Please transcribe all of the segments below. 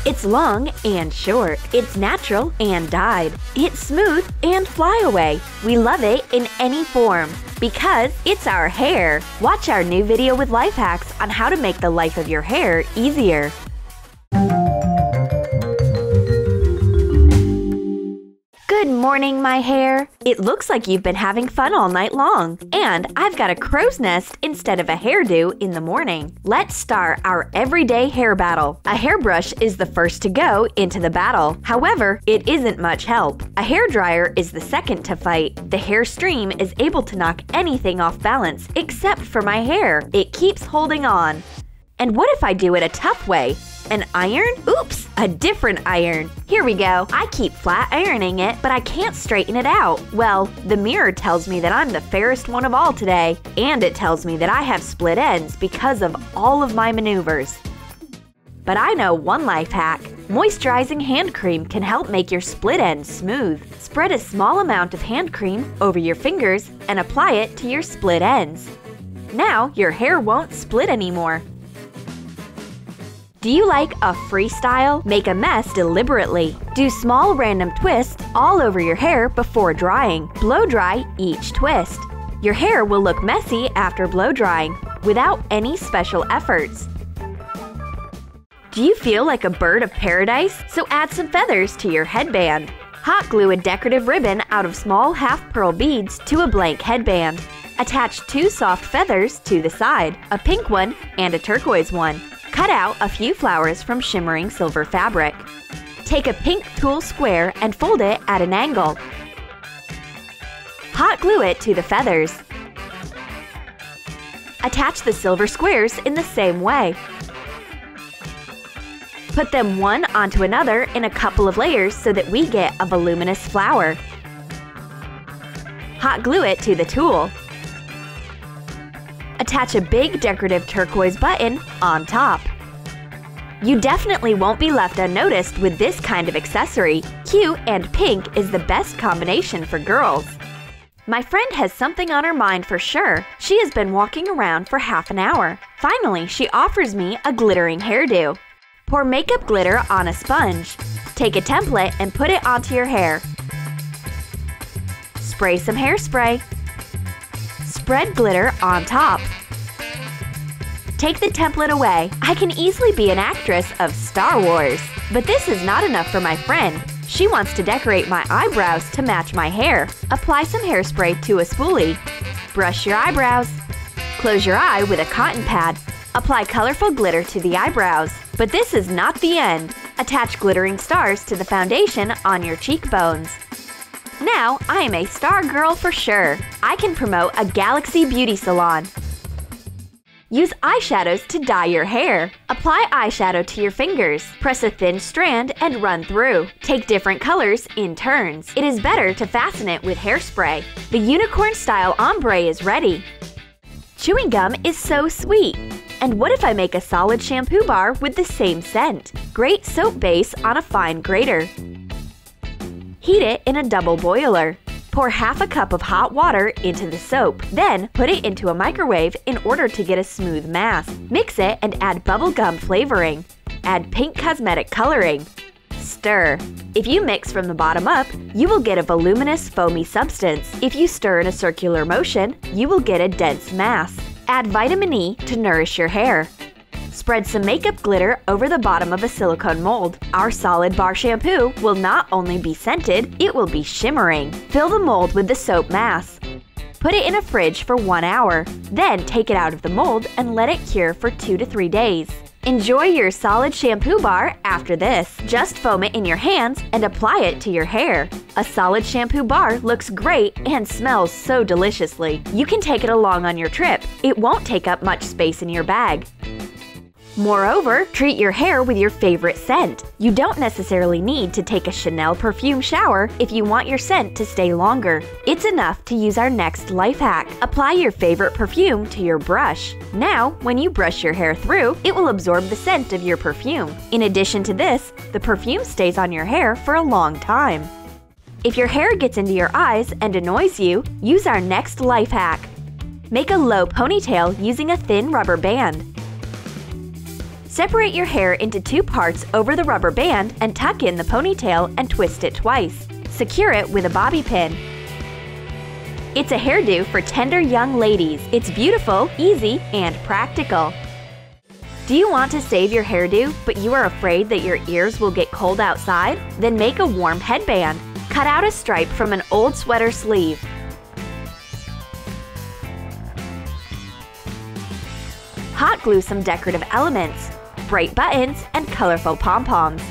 It's long and short. It's natural and dyed. It's smooth and flyaway. We love it in any form because it's our hair. Watch our new video with life hacks on how to make the life of your hair easier. Good morning, my hair! It looks like you've been having fun all night long, and I've got a crow's nest instead of a hairdo in the morning. Let's start our everyday hair battle. A hairbrush is the first to go into the battle. However, it isn't much help. A hairdryer is the second to fight. The hair stream is able to knock anything off balance except for my hair. It keeps holding on. And what if I do it a tough way? An iron? Oops, a different iron. Here we go. I keep flat ironing it, but I can't straighten it out. Well, the mirror tells me that I'm the fairest one of all today, and it tells me that I have split ends because of all of my maneuvers. But I know one life hack. Moisturizing hand cream can help make your split ends smooth. Spread a small amount of hand cream over your fingers and apply it to your split ends. Now your hair won't split anymore. Do you like a freestyle? Make a mess deliberately. Do small random twists all over your hair before drying. Blow dry each twist. Your hair will look messy after blow drying without any special efforts. Do you feel like a bird of paradise? So add some feathers to your headband. Hot glue a decorative ribbon out of small half-pearl beads to a blank headband. Attach 2 soft feathers to the side, a pink one and a turquoise one. Cut out a few flowers from shimmering silver fabric. Take a pink tulle square and fold it at an angle. Hot glue it to the feathers. Attach the silver squares in the same way. Put them one onto another in a couple of layers so that we get a voluminous flower. Hot glue it to the tulle. Attach a big decorative turquoise button on top. You definitely won't be left unnoticed with this kind of accessory. Cute and pink is the best combination for girls. My friend has something on her mind for sure. She has been walking around for half an hour. Finally, she offers me a glittering hairdo. Pour makeup glitter on a sponge. Take a template and put it onto your hair. Spray some hairspray. Spread glitter on top. Take the template away. I can easily be an actress of Star Wars. But this is not enough for my friend. She wants to decorate my eyebrows to match my hair. Apply some hairspray to a spoolie. Brush your eyebrows. Close your eye with a cotton pad. Apply colorful glitter to the eyebrows. But this is not the end. Attach glittering stars to the foundation on your cheekbones. Now, I am a star girl for sure. I can promote a Galaxy beauty salon. Use eyeshadows to dye your hair. Apply eyeshadow to your fingers. Press a thin strand and run through. Take different colors in turns. It is better to fasten it with hairspray. The unicorn-style ombre is ready. Chewing gum is so sweet. And what if I make a solid shampoo bar with the same scent? Grate soap base on a fine grater. Heat it in a double boiler. Pour half a cup of hot water into the soap. Then put it into a microwave in order to get a smooth mass. Mix it and add bubblegum flavoring. Add pink cosmetic coloring. Stir. If you mix from the bottom up, you will get a voluminous foamy substance. If you stir in a circular motion, you will get a dense mass. Add vitamin E to nourish your hair. Spread some makeup glitter over the bottom of a silicone mold. Our solid bar shampoo will not only be scented, it will be shimmering. Fill the mold with the soap mass. Put it in a fridge for 1 hour. Then take it out of the mold and let it cure for 2 to 3 days. Enjoy your solid shampoo bar after this. Just foam it in your hands and apply it to your hair. A solid shampoo bar looks great and smells so deliciously. You can take it along on your trip. It won't take up much space in your bag. Moreover, treat your hair with your favorite scent. You don't necessarily need to take a Chanel perfume shower if you want your scent to stay longer. It's enough to use our next life hack. Apply your favorite perfume to your brush. Now, when you brush your hair through, it will absorb the scent of your perfume. In addition to this, the perfume stays on your hair for a long time. If your hair gets into your eyes and annoys you, use our next life hack. Make a low ponytail using a thin rubber band. Separate your hair into 2 parts over the rubber band and tuck in the ponytail and twist it twice. Secure it with a bobby pin. It's a hairdo for tender young ladies. It's beautiful, easy, and practical. Do you want to save your hairdo, but you are afraid that your ears will get cold outside? Then make a warm headband. Cut out a stripe from an old sweater sleeve. Hot glue some decorative elements, bright buttons, and colorful pom-poms.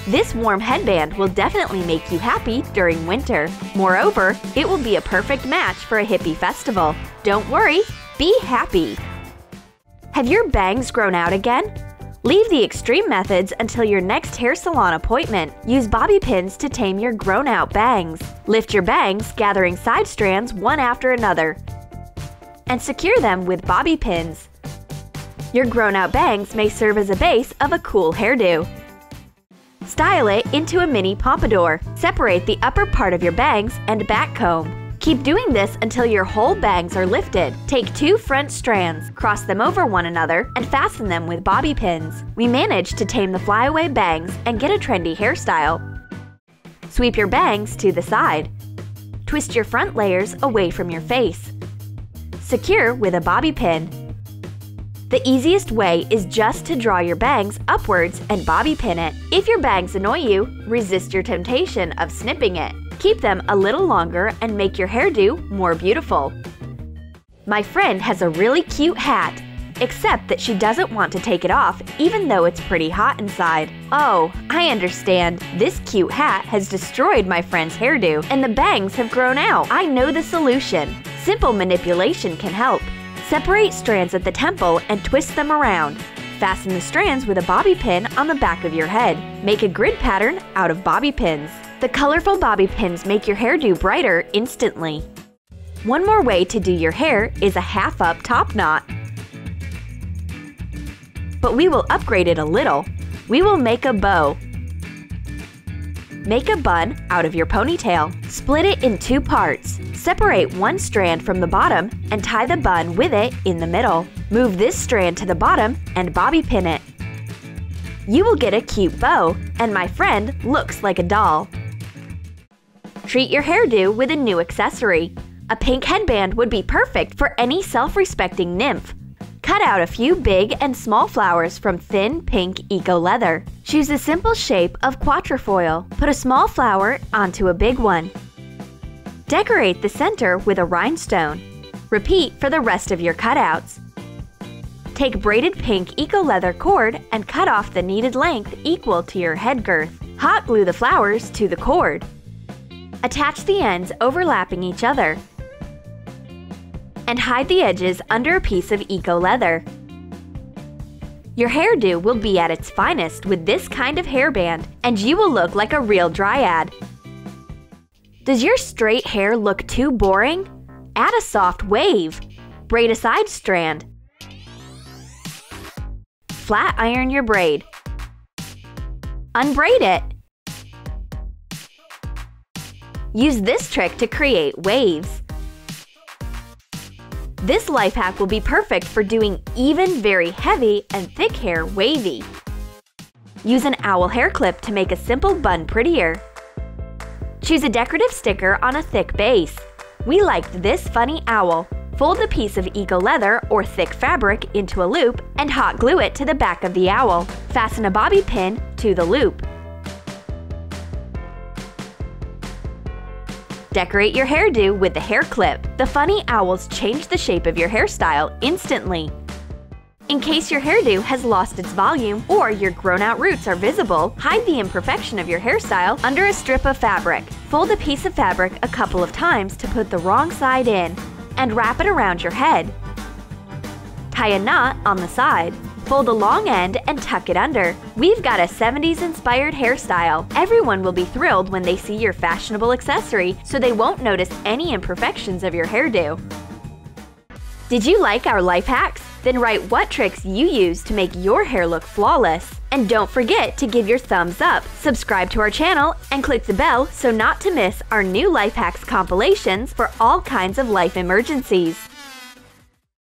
This warm headband will definitely make you happy during winter. Moreover, it will be a perfect match for a hippie festival. Don't worry, be happy! Have your bangs grown out again? Leave the extreme methods until your next hair salon appointment. Use bobby pins to tame your grown-out bangs. Lift your bangs, gathering side strands one after another, and secure them with bobby pins. Your grown-out bangs may serve as a base of a cool hairdo. Style it into a mini pompadour. Separate the upper part of your bangs and back comb. Keep doing this until your whole bangs are lifted. Take 2 front strands, cross them over one another, and fasten them with bobby pins. We managed to tame the flyaway bangs and get a trendy hairstyle. Sweep your bangs to the side. Twist your front layers away from your face. Secure with a bobby pin. The easiest way is just to draw your bangs upwards and bobby pin it. If your bangs annoy you, resist your temptation of snipping it. Keep them a little longer and make your hairdo more beautiful. My friend has a really cute hat, except that she doesn't want to take it off even though it's pretty hot inside. Oh, I understand. This cute hat has destroyed my friend's hairdo and the bangs have grown out. I know the solution. Simple manipulation can help. Separate strands at the temple and twist them around. Fasten the strands with a bobby pin on the back of your head. Make a grid pattern out of bobby pins. The colorful bobby pins make your hairdo brighter instantly. One more way to do your hair is a half-up top knot. But we will upgrade it a little. We will make a bow. Make a bun out of your ponytail. Split it in 2 parts. Separate one strand from the bottom and tie the bun with it in the middle. Move this strand to the bottom and bobby pin it. You will get a cute bow, and my friend looks like a doll. Treat your hairdo with a new accessory. A pink headband would be perfect for any self-respecting nymph. Cut out a few big and small flowers from thin pink eco leather. Choose a simple shape of quatrefoil. Put a small flower onto a big one. Decorate the center with a rhinestone. Repeat for the rest of your cutouts. Take braided pink eco leather cord and cut off the needed length equal to your head girth. Hot glue the flowers to the cord. Attach the ends overlapping each other and hide the edges under a piece of eco leather. Your hairdo will be at its finest with this kind of hairband, and you will look like a real dryad. Does your straight hair look too boring? Add a soft wave. Braid a side strand. Flat iron your braid. Unbraid it. Use this trick to create waves. This life hack will be perfect for doing even very heavy and thick hair wavy. Use an owl hair clip to make a simple bun prettier. Choose a decorative sticker on a thick base. We liked this funny owl. Fold a piece of eco leather or thick fabric into a loop and hot glue it to the back of the owl. Fasten a bobby pin to the loop. Decorate your hairdo with the hair clip. The funny owls change the shape of your hairstyle instantly. In case your hairdo has lost its volume or your grown-out roots are visible, hide the imperfection of your hairstyle under a strip of fabric. Fold a piece of fabric a couple of times to put the wrong side in, and wrap it around your head. Tie a knot on the side. Fold a long end and tuck it under. We've got a 70s-inspired hairstyle. Everyone will be thrilled when they see your fashionable accessory, so they won't notice any imperfections of your hairdo. Did you like our life hacks? Then write what tricks you use to make your hair look flawless. And don't forget to give your thumbs up, subscribe to our channel, and click the bell so not to miss our new life hacks compilations for all kinds of life emergencies.